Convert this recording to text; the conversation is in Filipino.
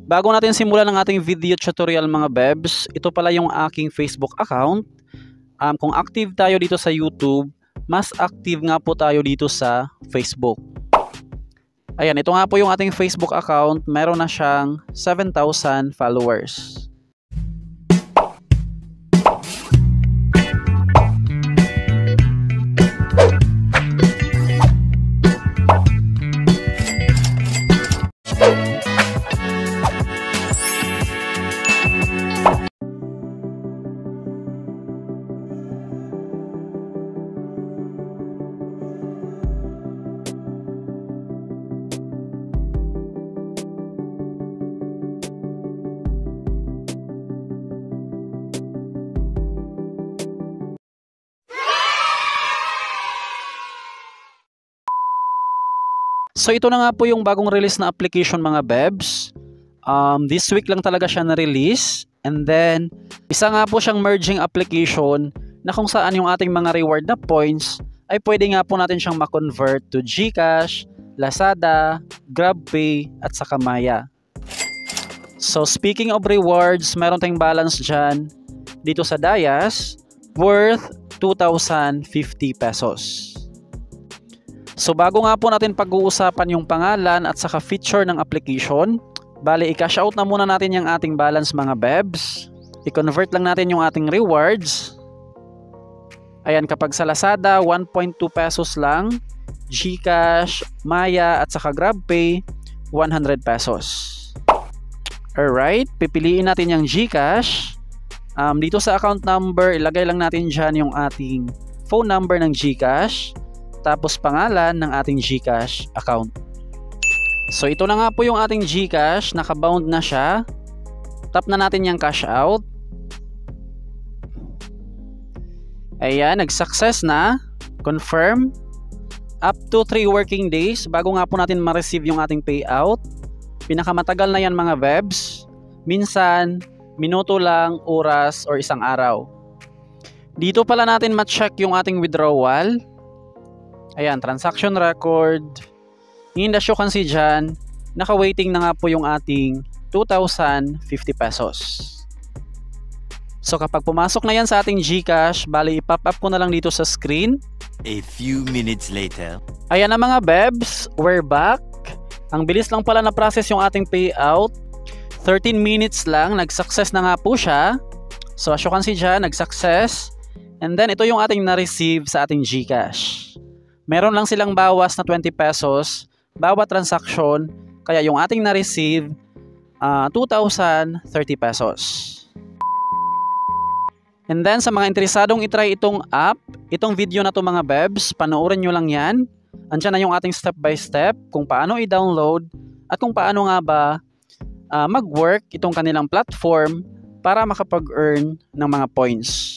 Bago natin simulan ang ating video tutorial mga bebs, ito pala yung aking Facebook account. Kung active tayo dito sa YouTube, mas active nga po tayo dito sa Facebook. Ayan, ito nga po yung ating Facebook account. Meron na siyang 7,000 followers. So ito na nga po yung bagong release na application mga bebs. This week lang talaga siya na-release. And then, isa nga po siyang merging application na kung saan yung ating mga reward na points ay pwede nga po natin siyang ma-convert to GCash, Lazada, GrabPay at saka Maya. So speaking of rewards, meron tayong balance dyan dito sa Dayas worth 2,050 pesos. So bago nga po natin pag-uusapan yung pangalan at saka feature ng application, bali i-cash out na muna natin yung ating balance mga bebs. I-convert lang natin yung ating rewards. Ayan, kapag sa Lazada, 1.2 pesos lang. GCash, Maya at saka GrabPay, 100 pesos. Alright, pipiliin natin yung GCash. Dito sa account number, ilagay lang natin dyan yung ating phone number ng GCash. Tapos pangalan ng ating GCash account. So ito na nga po yung ating GCash, nakabound na siya. Tap na natin yung cash out. Ayan, nag-success na. Confirm. Up to 3 working days bago nga po natin ma-receive yung ating payout. Pinakamatagal na yan mga webs. Minsan, minuto lang, oras, or isang araw. Dito pala natin ma-check yung ating withdrawal. Ayan, transaction record. As you can see dyan, naka-waiting na nga po yung ating 2,050 pesos. So kapag pumasok na yan sa ating GCash, bali i-pop up ko na lang dito sa screen. A few minutes later. Ayan na mga bebs, we're back. Ang bilis lang pala na process yung ating payout. 13 minutes lang, nag-success na nga po siya. So as you can see dyan, nag-success. And then ito yung ating na-receive sa ating GCash. Meron lang silang bawas na 20 pesos bawat transaction, kaya yung ating na-receive 2,030 pesos. And then sa mga interesadong itry itong app, itong video na to mga bebs, panoorin nyo lang yan. Andiyan na yung ating step by step kung paano i-download at kung paano nga ba mag-work itong kanilang platform para makapag-earn ng mga points.